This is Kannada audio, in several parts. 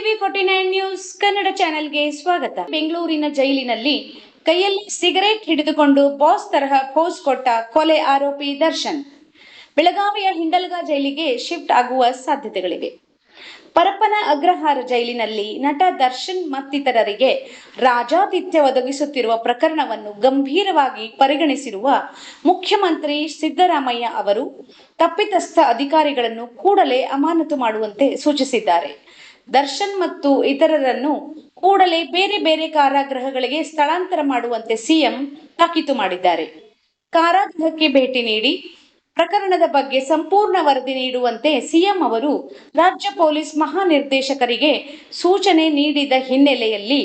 ಟಿವಿ49 ನ್ಯೂಸ್ ಕನ್ನಡ ಚಾನೆಲ್ಗೆ ಸ್ವಾಗತ. ಬೆಂಗಳೂರಿನ ಜೈಲಿನಲ್ಲಿ ಕೈಯಲ್ಲಿ ಸಿಗರೇಟ್ ಹಿಡಿದುಕೊಂಡು ಬಾಸ್ ತರಹ ಪೋಸ್ ಕೊಟ್ಟ ಕೊಲೆ ಆರೋಪಿ ದರ್ಶನ್ ಬೆಳಗಾವಿಯ ಹಿಂಡಲ್ಗಾ ಜೈಲಿಗೆ ಶಿಫ್ಟ್ ಆಗುವ ಸಾಧ್ಯತೆಗಳಿವೆ. ಪರಪ್ಪನ ಅಗ್ರಹಾರ ಜೈಲಿನಲ್ಲಿ ನಟ ದರ್ಶನ್ ಮತ್ತಿತರರಿಗೆ ರಾಜಾತಿಥ್ಯ ಒದಗಿಸುತ್ತಿರುವ ಪ್ರಕರಣವನ್ನು ಗಂಭೀರವಾಗಿ ಪರಿಗಣಿಸಿರುವ ಮುಖ್ಯಮಂತ್ರಿ ಸಿದ್ದರಾಮಯ್ಯ ಅವರು ತಪ್ಪಿತಸ್ಥ ಅಧಿಕಾರಿಗಳನ್ನು ಕೂಡಲೇ ಅಮಾನತು ಮಾಡುವಂತೆ ಸೂಚಿಸಿದ್ದಾರೆ. ದರ್ಶನ್ ಮತ್ತು ಇತರರನ್ನು ಕೂಡಲೇ ಬೇರೆ ಬೇರೆ ಕಾರಾಗೃಹಗಳಿಗೆ ಸ್ಥಳಾಂತರ ಮಾಡುವಂತೆ ಸಿಎಂ ತಾಕೀತು ಮಾಡಿದ್ದಾರೆ. ಕಾರಾಗೃಹಕ್ಕೆ ಭೇಟಿ ನೀಡಿ ಪ್ರಕರಣದ ಬಗ್ಗೆ ಸಂಪೂರ್ಣ ವರದಿ ನೀಡುವಂತೆ ಸಿಎಂ ಅವರು ರಾಜ್ಯ ಪೊಲೀಸ್ ಮಹಾನಿರ್ದೇಶಕರಿಗೆ ಸೂಚನೆ ನೀಡಿದ ಹಿನ್ನೆಲೆಯಲ್ಲಿ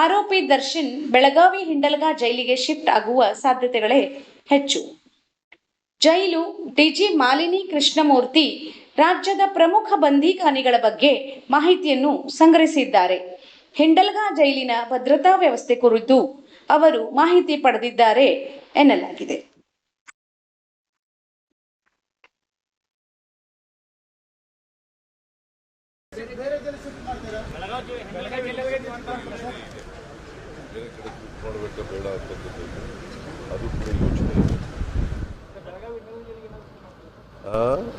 ಆರೋಪಿ ದರ್ಶನ್ ಬೆಳಗಾವಿ ಹಿಂಡಲ್ಗಾ ಜೈಲಿಗೆ ಶಿಫ್ಟ್ ಆಗುವ ಸಾಧ್ಯತೆಗಳೇ ಹೆಚ್ಚು. ಜೈಲು ಡಿಜಿ ಮಾಲಿನಿ ಕೃಷ್ಣಮೂರ್ತಿ ರಾಜ್ಯದ ಪ್ರಮುಖ ಬಂಧಿಖಾನೆಗಳ ಬಗ್ಗೆ ಮಾಹಿತಿಯನ್ನು ಸಂಗ್ರಹಿಸಿದ್ದಾರೆ. ಹಿಂಡಲ್ಗಾ ಜೈಲಿನ ಭದ್ರತಾ ವ್ಯವಸ್ಥೆ ಕುರಿತು ಅವರು ಮಾಹಿತಿ ಪಡೆದಿದ್ದಾರೆ ಎನ್ನಲಾಗಿದೆ.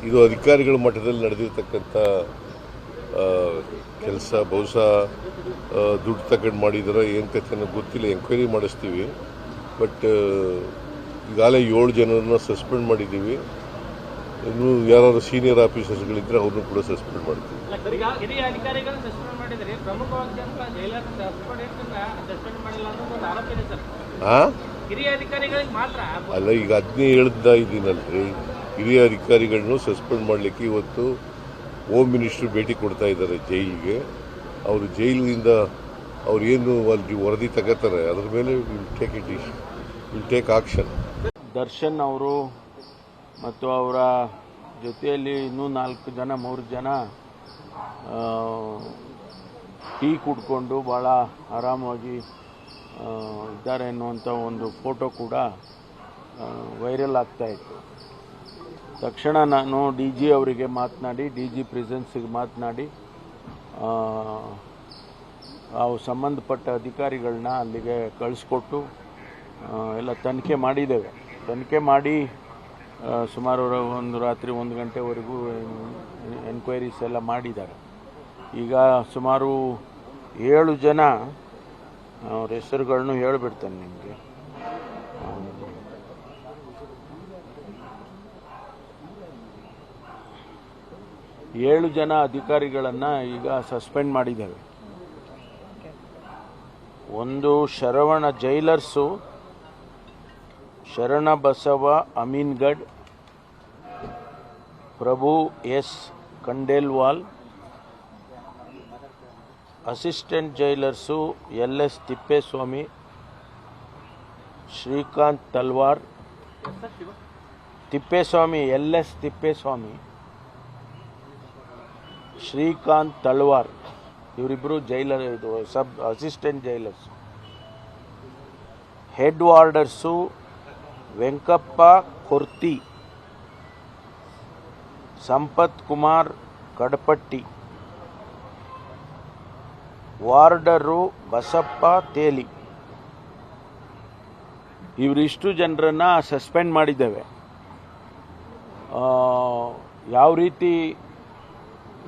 ಇದು ಅಧಿಕಾರಿಗಳ ಮಟ್ಟದಲ್ಲಿ ನಡೆದಿರ್ತಕ್ಕಂಥ ಕೆಲಸ. ಬಹುಶಃ ದುಡ್ಡು ತಗೊಂಡು ಮಾಡಿದಾರ ಏನು ಕಥೆ ಅನ್ನೋದು ಗೊತ್ತಿಲ್ಲ, ಎಂಕ್ವೈರಿ ಮಾಡಿಸ್ತೀವಿ. ಬಟ್ ಈಗಾಗಲೇ 7 ಜನರನ್ನ ಸಸ್ಪೆಂಡ್ ಮಾಡಿದ್ದೀವಿ. ಇನ್ನು ಯಾರು ಸೀನಿಯರ್ ಆಫೀಸರ್ಸ್ಗಳಿದ್ರೆ ಅವ್ರನ್ನೂ ಕೂಡ ಸಸ್ಪೆಂಡ್ ಮಾಡ್ತೀವಿ. ಅಲ್ಲ, ಈಗ ಅದನ್ನೇ ಹೇಳ್ತಾ ಇದ್ದೀನಲ್ರಿ, ಹಿರಿಯ ಅಧಿಕಾರಿಗಳನ್ನು ಸಸ್ಪೆಂಡ್ ಮಾಡಲಿಕ್ಕೆ ಇವತ್ತು ಹೋಮ್ ಮಿನಿಸ್ಟರ್ ಭೇಟಿ ಕೊಡ್ತಾ ಇದ್ದಾರೆ ಜೈಲಿಗೆ. ಅವರು ಜೈಲಿನಿಂದ ಅವ್ರು ಏನು ಅಲ್ಲಿ ವರದಿ ತಗೋತಾರೆ ಅದ್ರ ಮೇಲೆ ವಿಲ್ ಟೇಕ್ ಆಕ್ಷನ್. ದರ್ಶನ್ ಅವರು ಮತ್ತು ಅವರ ಜೊತೆಯಲ್ಲಿ ಇನ್ನೂ 3 ಜನ ಟೀ ಕುಡ್ಕೊಂಡು ಭಾಳ ಆರಾಮವಾಗಿ ಇದ್ದಾರೆ ಅನ್ನುವಂಥ ಒಂದು ಫೋಟೋ ಕೂಡ ವೈರಲ್ ಆಗ್ತಾ ಇತ್ತು. ತಕ್ಷಣ ನಾನು DG ಅವರಿಗೆ ಮಾತನಾಡಿ, DG ಪ್ರೆಸೆನ್ಸಿಗೆ ಮಾತನಾಡಿ ಅವು ಸಂಬಂಧಪಟ್ಟ ಅಧಿಕಾರಿಗಳನ್ನ ಅಲ್ಲಿಗೆ ಕಳಿಸ್ಕೊಟ್ಟು ಎಲ್ಲ ತನಿಖೆ ಮಾಡಿದ್ದೇವೆ. ತನಿಖೆ ಮಾಡಿ ಸುಮಾರು ಒಂದು ರಾತ್ರಿ 1 ಗಂಟೆವರೆಗೂ ಎನ್ಕ್ವೈರೀಸ್ ಎಲ್ಲ ಮಾಡಿದ್ದಾರೆ. ಈಗ ಸುಮಾರು 7 ಜನ ಅವ್ರ ಹೆಸರುಗಳನ್ನು ಹೇಳಿಬಿಡ್ತೇನೆ ನಿಮಗೆ. 7 ಜನ ಅಧಿಕಾರಿಗಳನ್ನು ಈಗ ಸಸ್ಪೆಂಡ್ ಮಾಡಿದ್ದೇವೆ. ಒಂದು Saravana jailers, Sharanabasava Aminagarh, Prabhu S Khandelwal. Assistant jailers LS Tippeswamy, Srikanth Talwar, Tippeswamy LS Tippeswamy, Srikanth Talwar, ಇವರಿಬ್ಬರು ಜೈಲರ್, ಇದು sub assistant jailers. Head warders Venkappa Korti, Sampath Kumar Kadapatti, warder Basappa Teli. ಇವರಿಷ್ಟು ಜನರನ್ನು ಸಸ್ಪೆಂಡ್ ಮಾಡಿದ್ದೇವೆ. ಯಾವ ರೀತಿ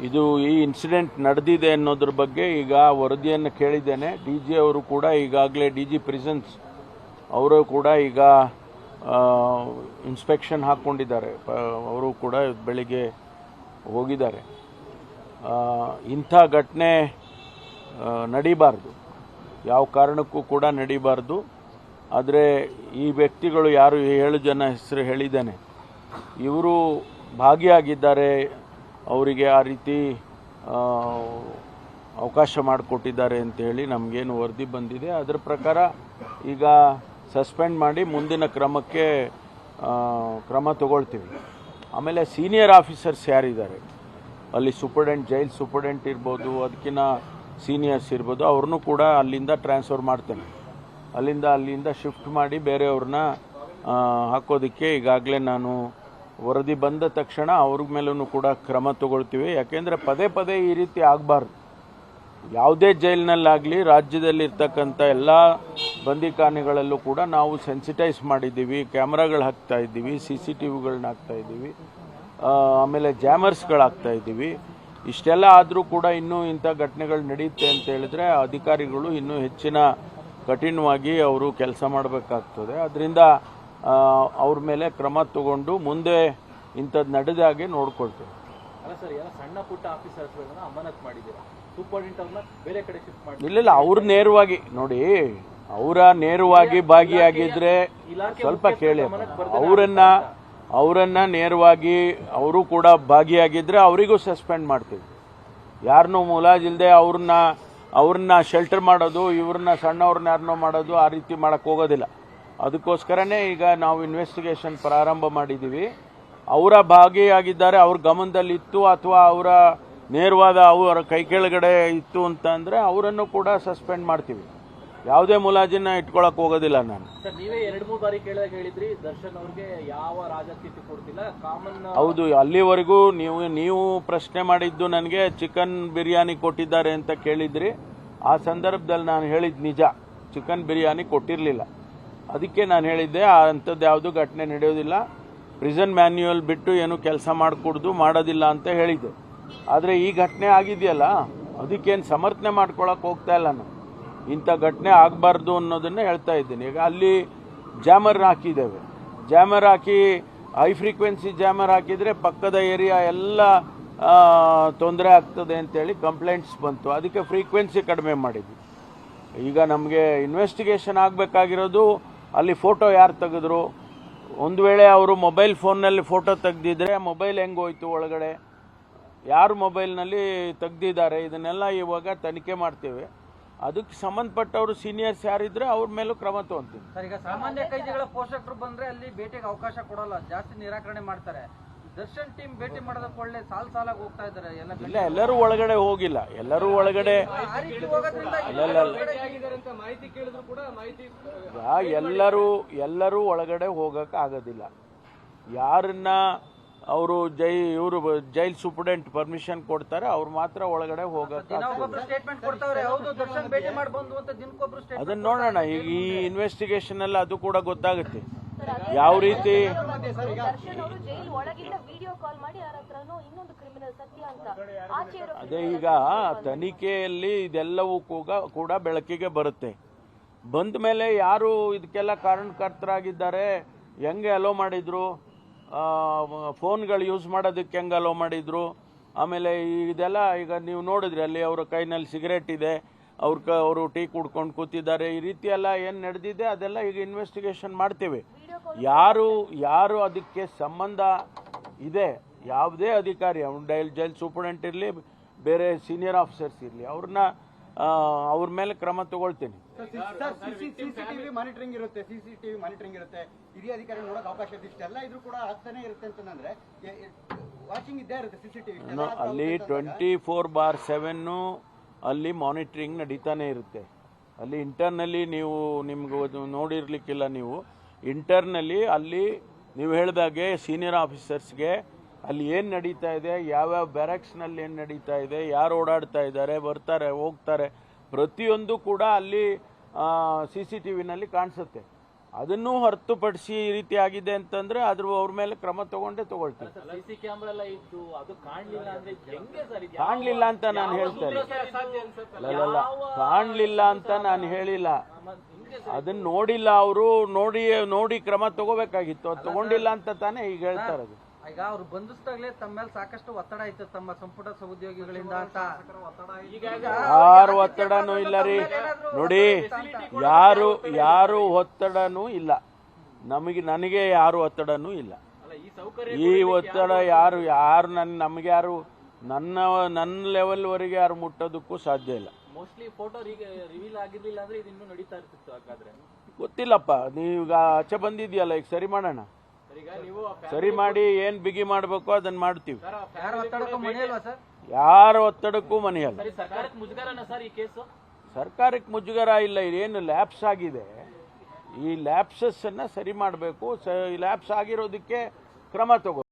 ಇದು ಈ ಇನ್ಸಿಡೆಂಟ್ ನಡೆದಿದೆ ಅನ್ನೋದ್ರ ಬಗ್ಗೆ ಈಗ ವರದಿಯನ್ನು ಕೇಳಿದ್ದೇನೆ. DG ಅವರು ಕೂಡ ಈಗಾಗಲೇ DG ಪ್ರೆಸೆನ್ಸ್ ಅವರು ಕೂಡ ಈಗ ಇನ್ಸ್ಪೆಕ್ಷನ್ ಹಾಕ್ಕೊಂಡಿದ್ದಾರೆ. ಅವರು ಕೂಡ ಬೆಳಿಗ್ಗೆ ಹೋಗಿದ್ದಾರೆ. ಇಂಥ ಘಟನೆ ನಡೀಬಾರ್ದು, ಯಾವ ಕಾರಣಕ್ಕೂ ಕೂಡ ನಡೀಬಾರ್ದು. ಆದರೆ ಈ ವ್ಯಕ್ತಿಗಳು ಯಾರು 7 ಜನ ಹೆಸರು ಹೇಳಿದ್ದೇನೆ, ಇವರು ಭಾಗಿಯಾಗಿದ್ದಾರೆ. ಅವರಿಗೆ ಆ ರೀತಿ ಅವಕಾಶ ಮಾಡಿಕೊಟ್ಟಿದ್ದಾರೆ ಅಂತೇಳಿ ನಮಗೇನು ವರದಿ ಬಂದಿದೆ. ಅದರ ಪ್ರಕಾರ ಈಗ ಸಸ್ಪೆಂಡ್ ಮಾಡಿ ಮುಂದಿನ ಕ್ರಮ ತಗೊಳ್ತೀವಿ. ಆಮೇಲೆ ಸೀನಿಯರ್ ಆಫೀಸರ್ಸ್ ಯಾರಿದ್ದಾರೆ ಅಲ್ಲಿ, ಜೈಲ್ ಸೂಪರ್ಡೆಂಟ್ ಇರ್ಬೋದು, ಅದಕ್ಕಿಂತ ಸೀನಿಯರ್ಸ್ ಇರ್ಬೋದು, ಅವ್ರನ್ನೂ ಕೂಡ ಅಲ್ಲಿಂದ ಟ್ರಾನ್ಸ್ಫರ್ ಮಾಡ್ತೇನೆ. ಅಲ್ಲಿಂದ ಶಿಫ್ಟ್ ಮಾಡಿ ಬೇರೆಯವ್ರನ್ನ ಹಾಕೋದಕ್ಕೆ ಈಗಾಗಲೇ ನಾನು ವರದಿ ಬಂದ ತಕ್ಷಣ ಅವ್ರ ಮೇಲೂ ಕೂಡ ಕ್ರಮ ತಗೊಳ್ತೀವಿ. ಯಾಕೆಂದರೆ ಪದೇ ಈ ರೀತಿ ಆಗಬಾರ್ದು. ಯಾವುದೇ ಜೈಲಿನಲ್ಲಾಗಲಿ ರಾಜ್ಯದಲ್ಲಿರ್ತಕ್ಕಂಥ ಎಲ್ಲ ಬಂದಿಖಾನೆಗಳಲ್ಲೂ ಕೂಡ ನಾವು ಸೆನ್ಸಿಟೈಸ್ ಮಾಡಿದ್ದೀವಿ, ಕ್ಯಾಮ್ರಾಗಳು ಹಾಕ್ತಾ ಇದ್ದೀವಿ, CCTVಗಳನ್ನ ಹಾಕ್ತಾ ಇದ್ದೀವಿ, ಆಮೇಲೆ ಜಾಮರ್ಸ್ಗಳು ಇದ್ದೀವಿ. ಇಷ್ಟೆಲ್ಲ ಆದರೂ ಕೂಡ ಇನ್ನೂ ಇಂಥ ಘಟನೆಗಳು ನಡೆಯುತ್ತೆ ಅಂತ ಹೇಳಿದ್ರೆ ಅಧಿಕಾರಿಗಳು ಇನ್ನೂ ಹೆಚ್ಚಿನ ಕಠಿಣವಾಗಿ ಅವರು ಕೆಲಸ ಮಾಡಬೇಕಾಗ್ತದೆ. ಅದರಿಂದ ಅವ್ರ ಮೇಲೆ ಕ್ರಮ ತಗೊಂಡು ಮುಂದೆ ಇಂಥದ್ದು ನಡೆದಾಗೆ ನೋಡ್ಕೊಳ್ತೇವೆ. ಸಣ್ಣ ಪುಟ್ಟ ಆಫೀಸರ್ಸ್ಗಳನ್ನ ಅಮಾನತ್ ಮಾಡಿದ್ದೀರಾ, ಸೂಪರ್ಡೆಂಟ್ ಅವ್ರನ್ನ ಬೇರೆ ಕಡೆ ಶಿಫ್ಟ್ ಮಾಡಿ. ಇಲ್ಲ ಅವ್ರು ನೇರವಾಗಿ ನೋಡಿ, ಅವರ ನೇರವಾಗಿ ಭಾಗಿಯಾಗಿದ್ರೆ ಸ್ವಲ್ಪ ಕೇಳಿ, ಅವರನ್ನ ನೇರವಾಗಿ ಅವರು ಕೂಡ ಭಾಗಿಯಾಗಿದ್ರೆ ಅವರಿಗೂ ಸಸ್ಪೆಂಡ್ ಮಾಡ್ತೀವಿ. ಯಾರನ್ನೂ ಮುಲಾಜಿಲ್ಲದೆ ಅವ್ರನ್ನ ಶೆಲ್ಟರ್ ಮಾಡೋದು, ಇವ್ರನ್ನ ಸಣ್ಣವ್ರನ್ನ ಯಾರನ್ನೋ ಮಾಡೋದು, ಆ ರೀತಿ ಮಾಡಕ್ಕೆ ಹೋಗೋದಿಲ್ಲ. ಅದಕ್ಕೋಸ್ಕರನೇ ಈಗ ನಾವು ಇನ್ವೆಸ್ಟಿಗೇಷನ್ ಪ್ರಾರಂಭ ಮಾಡಿದ್ದೀವಿ. ಅವರ ಭಾಗಿಯಾಗಿದ್ದಾರೆ, ಅವ್ರ ಗಮನದಲ್ಲಿತ್ತು ಅಥವಾ ಅವರ ನೇರವಾದ ಅವರ ಕೈ ಕೆಳಗಡೆ ಇತ್ತು ಅಂತ ಅಂದರೆ ಅವರನ್ನು ಕೂಡ ಸಸ್ಪೆಂಡ್ ಮಾಡ್ತೀವಿ. ಯಾವುದೇ ಮುಲಾಜಿನ ಇಟ್ಕೊಳಕ್ ಹೋಗೋದಿಲ್ಲ ನಾನು. ಸರ್, ನೀವೇ 2-3 ಬಾರಿ ಕೇಳಿದಾಗ ಹೇಳಿದ್ರಿ ದರ್ಶನ್ ಅವ್ರಿಗೆ ಯಾವ ರಾಜಕೀಯ ಕೊಡ್ತಿಲ್ಲ, ಕಾಮನ್. ಹೌದು, ಅಲ್ಲಿವರೆಗೂ ನೀವು ಪ್ರಶ್ನೆ ಮಾಡಿದ್ದು ನನಗೆ ಚಿಕನ್ ಬಿರಿಯಾನಿ ಕೊಟ್ಟಿದ್ದಾರೆ ಅಂತ ಕೇಳಿದ್ರಿ. ಆ ಸಂದರ್ಭದಲ್ಲಿ ನಾನು ಹೇಳಿದ್ದು ನಿಜ, ಚಿಕನ್ ಬಿರಿಯಾನಿ ಕೊಟ್ಟಿರಲಿಲ್ಲ. ಅದಕ್ಕೆ ನಾನು ಹೇಳಿದ್ದೆ ಅಂಥದ್ದು ಯಾವುದು ಘಟನೆ ನಡೆಯೋದಿಲ್ಲ, ಪ್ರಿಸನ್ ಮ್ಯಾನ್ಯುಯಲ್ ಬಿಟ್ಟು ಏನು ಕೆಲಸ ಮಾಡೋದಿಲ್ಲ ಅಂತ ಹೇಳಿದ್ದೆ. ಆದರೆ ಈ ಘಟನೆ ಆಗಿದೆಯಲ್ಲ, ಅದಕ್ಕೇನು ಸಮರ್ಥನೆ ಮಾಡ್ಕೊಳಕ್ಕೆ ಹೋಗ್ತಾ ಇಲ್ಲ ನಾನು. ಇಂಥ ಘಟನೆ ಆಗಬಾರ್ದು ಅನ್ನೋದನ್ನು ಹೇಳ್ತಾ ಇದ್ದೀನಿ. ಈಗ ಅಲ್ಲಿ ಜಾಮರ್ ಹಾಕಿದ್ದೇವೆ, ಜಾಮರ್ ಹಾಕಿ ಹೈ ಫ್ರೀಕ್ವೆನ್ಸಿ ಜಾಮರ್ ಹಾಕಿದರೆ ಪಕ್ಕದ ಏರಿಯಾ ಎಲ್ಲ ತೊಂದರೆ ಆಗ್ತದೆ ಅಂತೇಳಿ ಕಂಪ್ಲೇಂಟ್ಸ್ ಬಂತು. ಅದಕ್ಕೆ ಫ್ರೀಕ್ವೆನ್ಸಿ ಕಡಿಮೆ ಮಾಡಿದ್ವಿ. ಈಗ ನಮಗೆ ಇನ್ವೆಸ್ಟಿಗೇಷನ್ ಆಗಬೇಕಾಗಿರೋದು ಅಲ್ಲಿ ಫೋಟೋ ಯಾರು ತೆಗೆದ್ರು, ಒಂದು ವೇಳೆ ಅವರು ಮೊಬೈಲ್ ಫೋನ್ನಲ್ಲಿ ಫೋಟೋ ತೆಗೆದಿದ್ರೆ ಮೊಬೈಲ್ ಹೆಂಗೋಯ್ತು ಒಳಗಡೆ, ಯಾರು ಮೊಬೈಲ್ನಲ್ಲಿ ತೆಗೆದಿದ್ದಾರೆ, ಇದನ್ನೆಲ್ಲ ಇವಾಗ ತನಿಖೆ ಮಾಡ್ತೇವೆ. ಅದಕ್ಕೆ ಸಂಬಂಧಪಟ್ಟವರು ಸೀನಿಯರ್ಸ್ ಯಾರಿದ್ರೆ ಅವ್ರ ಮೇಲೂ ಕ್ರಮ ತಗೊಂತೀವಿ. ಸರ್, ಈಗ ಸಾಮಾನ್ಯ ಕೈದಿಗಳ ಪೋಷಕರು ಬಂದ್ರೆ ಅಲ್ಲಿ ಭೇಟಿಗೆ ಅವಕಾಶ ಕೊಡಲ್ಲ, ಜಾಸ್ತಿ ನಿರಾಕರಣೆ ಮಾಡ್ತಾರೆ. ದರ್ಶನ್ ಟೀಮ್ ಭೇಟಿ ಮಾಡೋದಕ್ಕೆ ಒಳ್ಳೆ ಸಾಲಾಗಿ ಹೋಗ್ತಾ ಇದ್ದಾರೆ ಇಲ್ಲ, ಎಲ್ಲರೂ ಒಳಗಡೆ ಹೋಗಿಲ್ಲ, ಎಲ್ಲರೂ ಒಳಗಡೆ ಎಲ್ಲರೂ ಒಳಗಡೆ ಹೋಗಕ್ಕೆ ಆಗೋದಿಲ್ಲ. ಯಾರನ್ನ ಅವರು ಜೈಲ್ ಸೂಪರ್ಡೆಂಟ್ ಪರ್ಮಿಷನ್ ಕೊಡ್ತಾರೆ ಅವ್ರು ಮಾತ್ರ ಒಳಗಡೆ ಹೋಗಕ್ಕೆ. ಅದನ್ನ ನೋಡೋಣ, ಈಗ ಈ ಇನ್ವೆಸ್ಟಿಗೇಷನ್ ಎಲ್ಲ ಅದು ಕೂಡ ಗೊತ್ತಾಗುತ್ತೆ ಯಾವ ರೀತಿ. ಅದೇ ಈಗ ತನಿಖೆಯಲ್ಲಿ ಇದೆಲ್ಲವೂ ಕೂಡ ಬೆಳಕಿಗೆ ಬರುತ್ತೆ. ಬಂದ ಮೇಲೆ ಯಾರು ಇದಕ್ಕೆಲ್ಲ ಕಾರಣಕರ್ತರಾಗಿದ್ದಾರೆ, ಹೆಂಗೆ ಅಲೋ ಮಾಡಿದ್ರು, ಫೋನ್ಗಳು ಯೂಸ್ ಮಾಡೋದಕ್ಕೆ ಹೆಂಗೆ ಅಲೋ ಮಾಡಿದ್ರು, ಆಮೇಲೆ ಇದೆಲ್ಲ ಈಗ ನೀವು ನೋಡಿದ್ರಿ ಅಲ್ಲಿ ಅವರ ಕೈನಲ್ಲಿ ಸಿಗರೇಟ್ ಇದೆ, ಅವರು ಟೀ ಕುಡ್ಕೊಂಡು ಕೂತಿದ್ದಾರೆ, ಈ ರೀತಿ ಎಲ್ಲ ಏನು ನಡೆದಿದೆ ಅದೆಲ್ಲ ಈಗ ಇನ್ವೆಸ್ಟಿಗೇಷನ್ ಮಾಡ್ತೇವೆ. ಯಾರು ಅದಕ್ಕೆ ಸಂಬಂಧ ಇದೆ, ಯಾವುದೇ ಅಧಿಕಾರಿ, ಜೈಲ್ ಸೂಪರ್ಡೆಂಟ್ ಇರಲಿ, ಬೇರೆ ಸೀನಿಯರ್ ಆಫೀಸರ್ಸ್ ಇರಲಿ, ಅವ್ರ ಮೇಲೆ ಕ್ರಮ ತಗೊಳ್ತೀನಿ. ಸಿಸಿಟಿವಿ ಮಾನಿಟರಿಂಗ್ ಇರುತ್ತೆ, ಹಿರಿಯ ಅಧಿಕಾರಿ ನೋಡೋಕೆ ಅವಕಾಶ ಇಷ್ಟೆಲ್ಲ ಇದ್ರೂ ಕೂಡ ಆಗ್ತಾನೆ ಇರುತ್ತೆ ಅಂತಂದ್ರೆ ವಾಚಿಂಗ್ ಇದ್ದೇ ಇರುತ್ತೆ ಸಿಸಿಟಿವಿ. ಅಲ್ಲಿ 24/7 ಅಲ್ಲಿ ಮಾನಿಟರಿಂಗ್ ನಡೀತಾನೆ ಇರುತ್ತೆ. ಅಲ್ಲಿ ಇಂಟರ್ನಲ್ಲಿ ನಿಮ್ಗೆ ನೋಡಿರ್ಲಿಕ್ಕಿಲ್ಲ, ನೀವು ಇಂಟರ್ನಲ್ಲಿ ಅಲ್ಲಿ ನೀವು ಹೇಳಿದಾಗೆ ಸೀನಿಯರ್ ಆಫೀಸರ್ಸ್ಗೆ ಅಲ್ಲಿ ಏನು ನಡೀತಾ ಇದೆ, ಯಾವ್ಯಾವ ಬ್ಯಾರಕ್ಸ್ನಲ್ಲಿ ಏನು ನಡೀತಾ ಇದೆ, ಯಾರು ಓಡಾಡ್ತಾ ಇದ್ದಾರೆ, ಬರ್ತಾರೆ ಹೋಗ್ತಾರೆ, ಪ್ರತಿಯೊಂದು ಕೂಡ ಅಲ್ಲಿ CCTVನಲ್ಲಿ ಕಾಣಿಸುತ್ತೆ. ಅದನ್ನು ಹೊರತುಪಡಿಸಿ ಈ ರೀತಿ ಆಗಿದೆ ಅಂತಂದ್ರೆ ಅವ್ರ ಮೇಲೆ ಕ್ರಮ ತಗೊಳ್ತೀವಿ. ಕಾಣಲಿಲ್ಲ ಅಂತ ನಾನು ಹೇಳ್ತೇನೆ, ಕಾಣಲಿಲ್ಲ ಅಂತ ನಾನು ಹೇಳಿಲ್ಲ. ಅದನ್ನ ನೋಡಿಲ್ಲ, ಅವರು ನೋಡಿ ಕ್ರಮ ತಗೋಬೇಕಾಗಿತ್ತು, ಅದು ತಗೊಂಡಿಲ್ಲ ಅಂತ ತಾನೇ ಈಗ ಹೇಳ್ತಾ ಇರೋದು. ಈಗ ಅವ್ರು ಬಂಧಿಸಿದಾಗಲೇ ತಮ್ಮ ಮೇಲೆ ಸಾಕಷ್ಟು ಒತ್ತಡ ಇತ್ತು ತಮ್ಮ ಸಂಪುಟ ಸಹೋದ್ಯೋಗಿಗಳಿಂದ ಅಂತ. ಯಾರು ಒತ್ತಡನೂ ಇಲ್ಲ ರೀ, ನೋಡಿ, ಯಾರು ಒತ್ತಡನೂ ಇಲ್ಲ, ನನಗೆ ಯಾರು ಒತ್ತಡನೂ ಇಲ್ಲ. ಈ ಒತ್ತಡ ಯಾರು ನಮ್ಗೆ ಯಾರು ನನ್ನ ಲೆವೆಲ್ ವರೆಗೆ ಯಾರು ಮುಟ್ಟೋದಕ್ಕೂ ಸಾಧ್ಯ ಇಲ್ಲ. ಮೋಸ್ಟ್ಲಿ ಫೋಟೋ ರಿವೀಲ್ ಆಗಿರ್ಲಿಲ್ಲ ಅಂದ್ರೆ ಇದು ಇನ್ನೂ ನಡೀತಾ ಇರ್ತಿತ್ತು. ಹಾಗಾದ್ರೆ ಗೊತ್ತಿಲ್ಲಪ್ಪ, ನೀವೀಗ ಆಚೆ ಬಂದಿದ್ಯಲ್ಲ, ಈಗ ಸರಿ ಮಾಡೋಣ, ಸರಿ ಮಾಡಿ ಏನ್ ಬಿಗಿ ಮಾಡ್ಬೇಕು ಅದನ್ನ ಮಾಡ್ತೀವಿ. ಯಾರ ಒತ್ತಡಕ್ಕೂ ಮನೆಯಲ್ಲ. ಸರ್ಕಾರಕ್ಕೆ ಮುಜುಗರ ಇಲ್ಲ, ಇದೇನು ಲ್ಯಾಪ್ಸ್ ಆಗಿದೆ, ಈ ಲ್ಯಾಪ್ಸಸ್ ಅನ್ನ ಸರಿ ಮಾಡಬೇಕು. ಲ್ಯಾಪ್ಸ್ ಆಗಿರೋದಕ್ಕೆ ಕ್ರಮ ತಗೋ.